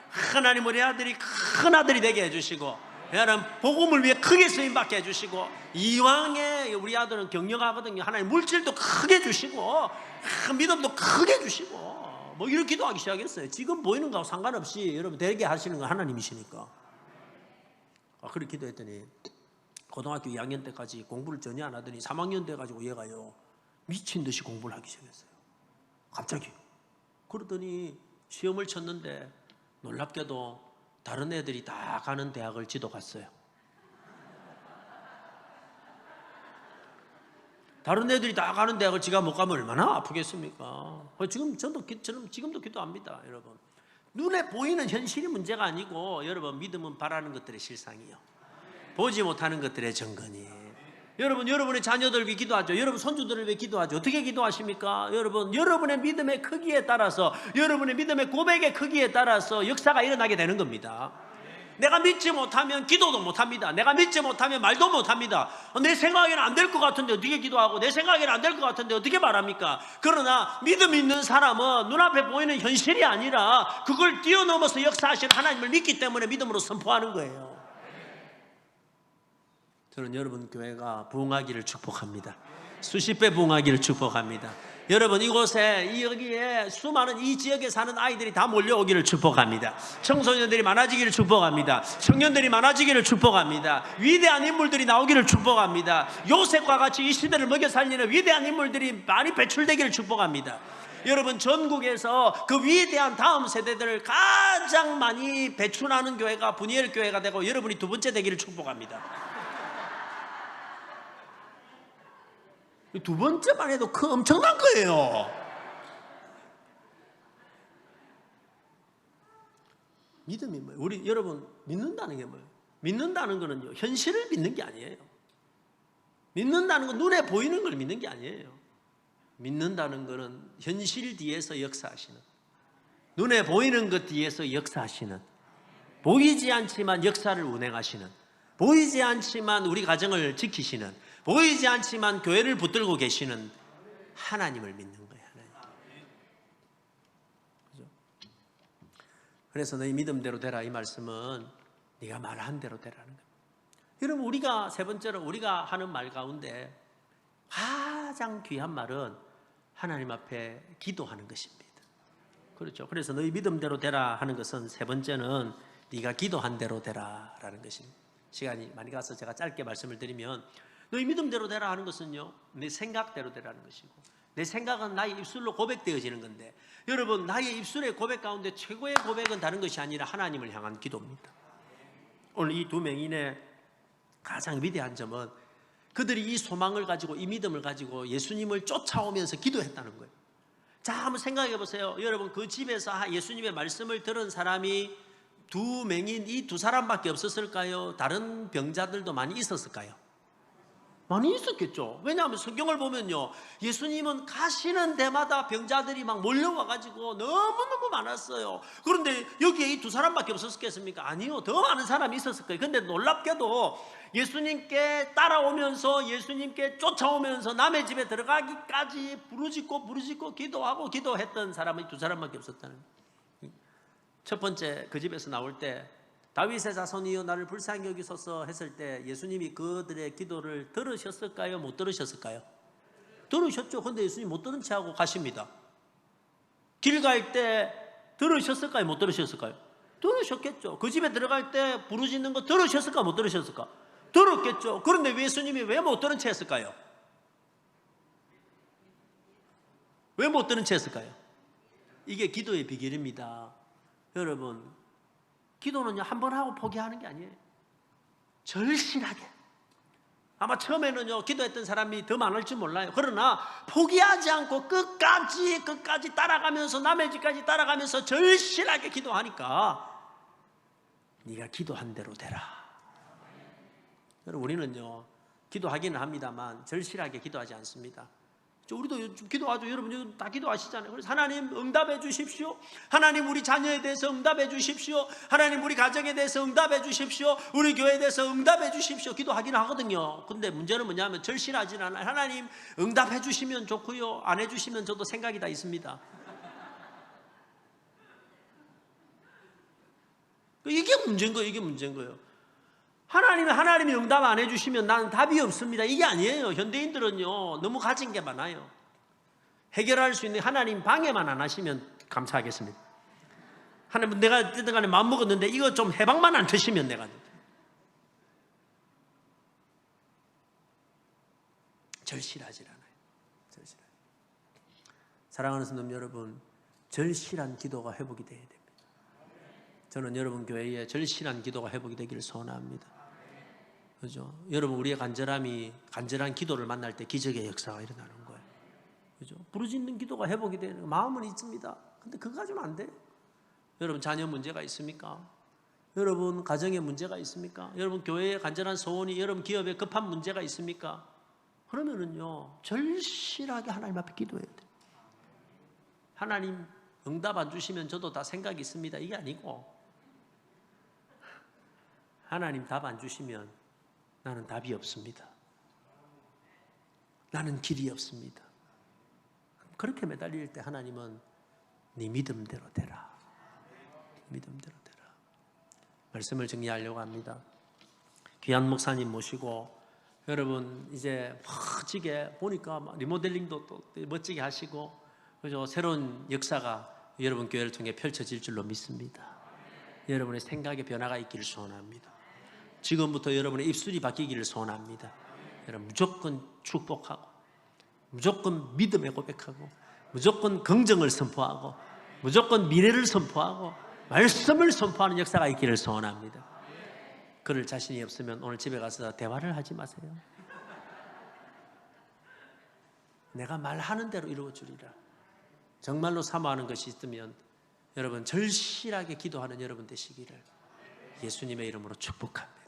S1: 하나님, 우리 아들이 큰 아들이 되게 해주시고 하나님 복음을 위해 크게 쓰임받게 해주시고, 이왕에 우리 아들은 경영하거든요. 하나님 물질도 크게 주시고 믿음도 크게 주시고, 뭐 이렇게 기도하기 시작했어요. 지금 보이는 거하고 상관없이 여러분 되게 하시는 건 하나님이시니까. 그렇게 기도했더니 고등학교 2학년 때까지 공부를 전혀 안 하더니 3학년 돼가지고 얘가요, 미친 듯이 공부를 하기 시작했어요. 갑자기. 그러더니 시험을 쳤는데 놀랍게도 다른 애들이 다 가는 대학을 지도 갔어요. 다른 애들이 다 가는 대학을 지가 못 가면 얼마나 아프겠습니까? 저는 지금도 기도합니다, 여러분. 눈에 보이는 현실이 문제가 아니고, 여러분, 믿음은 바라는 것들의 실상이요, 보지 못하는 것들의 증거니. 여러분, 여러분의 자녀들 위해 기도하죠. 여러분 손주들을 위해 기도하죠. 어떻게 기도하십니까? 여러분, 여러분의 믿음의 크기에 따라서, 여러분의 믿음의 고백의 크기에 따라서 역사가 일어나게 되는 겁니다. 내가 믿지 못하면 기도도 못합니다. 내가 믿지 못하면 말도 못합니다. 내 생각에는 안 될 것 같은데 어떻게 기도하고, 내 생각에는 안 될 것 같은데 어떻게 말합니까? 그러나 믿음 있는 사람은 눈앞에 보이는 현실이 아니라 그걸 뛰어넘어서 역사하시는 하나님을 믿기 때문에 믿음으로 선포하는 거예요. 저는 여러분 교회가 부흥하기를 축복합니다. 수십 배 부흥하기를 축복합니다. 여러분, 이곳에, 여기에 수많은 이 지역에 사는 아이들이 다 몰려오기를 축복합니다. 청소년들이 많아지기를 축복합니다. 청년들이 많아지기를 축복합니다. 위대한 인물들이 나오기를 축복합니다. 요셉과 같이 이 시대를 먹여 살리는 위대한 인물들이 많이 배출되기를 축복합니다. 여러분, 전국에서 그 위대한 다음 세대들을 가장 많이 배출하는 교회가 분이엘 교회가 되고, 여러분이 두 번째 되기를 축복합니다. 두 번째만 해도 엄청난 거예요. 믿음이 뭐예요? 여러분, 믿는다는 게 뭐예요? 믿는다는 거는요, 현실을 믿는 게 아니에요. 믿는다는 건 눈에 보이는 걸 믿는 게 아니에요. 믿는다는 거는 현실 뒤에서 역사하시는, 눈에 보이는 것 뒤에서 역사하시는, 보이지 않지만 역사를 운행하시는, 보이지 않지만 우리 가정을 지키시는, 보이지 않지만 교회를 붙들고 계시는 하나님을 믿는 거예요. 그죠? 그래서 너희 믿음대로 되라, 이 말씀은 네가 말한 대로 되라는 거예요. 여러분, 우리가 세 번째로 우리가 하는 말 가운데 가장 귀한 말은 하나님 앞에 기도하는 것입니다. 그렇죠? 그래서 너희 믿음대로 되라 하는 것은 세 번째는 네가 기도한 대로 되라라는 것입니다. 시간이 많이 가서 제가 짧게 말씀을 드리면, 너희 믿음대로 되라 하는 것은요, 내 생각대로 되라는 것이고, 내 생각은 나의 입술로 고백되어지는 건데, 여러분, 나의 입술의 고백 가운데 최고의 고백은 다른 것이 아니라 하나님을 향한 기도입니다. 오늘 이 두 맹인의 가장 위대한 점은 그들이 이 소망을 가지고, 이 믿음을 가지고 예수님을 쫓아오면서 기도했다는 거예요. 자, 한번 생각해 보세요. 여러분, 그 집에서 예수님의 말씀을 들은 사람이 두 맹인, 이 두 사람밖에 없었을까요? 다른 병자들도 많이 있었을까요? 많이 있었겠죠. 왜냐하면 성경을 보면요, 예수님은 가시는 데마다 병자들이 막 몰려와가지고 너무너무 많았어요. 그런데 여기에 이 두 사람밖에 없었겠습니까? 아니요, 더 많은 사람이 있었을 거예요. 근데 놀랍게도 예수님께 따라오면서, 예수님께 쫓아오면서 남의 집에 들어가기까지 부르짖고 기도하고 기도했던 사람은 두 사람밖에 없었다는 거예요. 첫 번째, 그 집에서 나올 때 다윗의 자손이여 나를 불쌍히 여기소서 했을 때 예수님이 그들의 기도를 들으셨을까요? 못 들으셨을까요? 들으셨죠. 근데 예수님 못 들은 채 하고 가십니다. 길 갈 때 들으셨을까요? 못 들으셨을까요? 들으셨겠죠. 그 집에 들어갈 때 부르짖는 거 들으셨을까? 못 들으셨을까? 들었겠죠. 그런데 예수님이 왜 못 들은 채 했을까요? 왜 못 들은 채 했을까요? 이게 기도의 비결입니다. 여러분, 기도는요, 한 번 하고 포기하는 게 아니에요. 절실하게. 아마 처음에는요, 기도했던 사람이 더 많을지 몰라요. 그러나 포기하지 않고 끝까지 따라가면서, 남의 집까지 따라가면서 절실하게 기도하니까 네가 기도한 대로 되라. 여러분, 우리는요, 기도하기는 합니다만 절실하게 기도하지 않습니다. 우리도 요즘 기도하죠. 여러분 다 기도하시잖아요. 그래서 하나님 응답해 주십시오. 하나님 우리 자녀에 대해서 응답해 주십시오. 하나님 우리 가정에 대해서 응답해 주십시오. 우리 교회에 대해서 응답해 주십시오. 기도하기는 하거든요. 근데 문제는 뭐냐면 절실하진 않아요. 하나님 응답해 주시면 좋고요, 안 해주시면 저도 생각이 다 있습니다. 이게 문제인 거예요. 이게 문제인 거예요. 하나님이 응답 안 해주시면 나는 답이 없습니다. 이게 아니에요. 현대인들은요, 너무 가진 게 많아요. 해결할 수 있는 하나님 방해만 안 하시면 감사하겠습니다. 하나님, 내가 어쨌든 간에 마음 먹었는데 이거 좀 해방만 안 되시면 내가. 절실하지 않아요. 절실하게. 사랑하는 성도 여러분, 절실한 기도가 회복이 되어야 됩니다. 저는 여러분 교회에 절실한 기도가 회복이 되기를 소원합니다. 그죠? 여러분, 우리의 간절한 기도를 만날 때 기적의 역사가 일어나는 거예요. 그죠? 부르짖는 기도가 회복이 되는 거, 마음은 있습니다. 근데 그거 가지고는 안 돼요. 여러분, 자녀 문제가 있습니까? 여러분, 가정에 문제가 있습니까? 여러분, 교회에 간절한 소원이, 여러분, 기업에 급한 문제가 있습니까? 그러면은요, 절실하게 하나님 앞에 기도해야 돼요. 하나님 응답 안 주시면 저도 다 생각이 있습니다. 이게 아니고, 하나님 답 안 주시면 나는 답이 없습니다. 나는 길이 없습니다. 그렇게 매달릴 때 하나님은 네 믿음대로 되라. 믿음대로 되라. 말씀을 정리하려고 합니다. 귀한 목사님 모시고 여러분 이제 멋지게 보니까 리모델링도 또 멋지게 하시고, 그죠? 새로운 역사가 여러분 교회를 통해 펼쳐질 줄로 믿습니다. 여러분의 생각의 변화가 있기를 소원합니다. 지금부터 여러분의 입술이 바뀌기를 소원합니다. 여러분 무조건 축복하고, 무조건 믿음의 고백하고, 무조건 긍정을 선포하고, 무조건 미래를 선포하고, 말씀을 선포하는 역사가 있기를 소원합니다. 그럴 자신이 없으면 오늘 집에 가서 대화를 하지 마세요. 내가 말하는 대로 이루어주리라. 정말로 사모하는 것이 있으면 여러분 절실하게 기도하는 여러분 되시기를 예수님의 이름으로 축복합니다.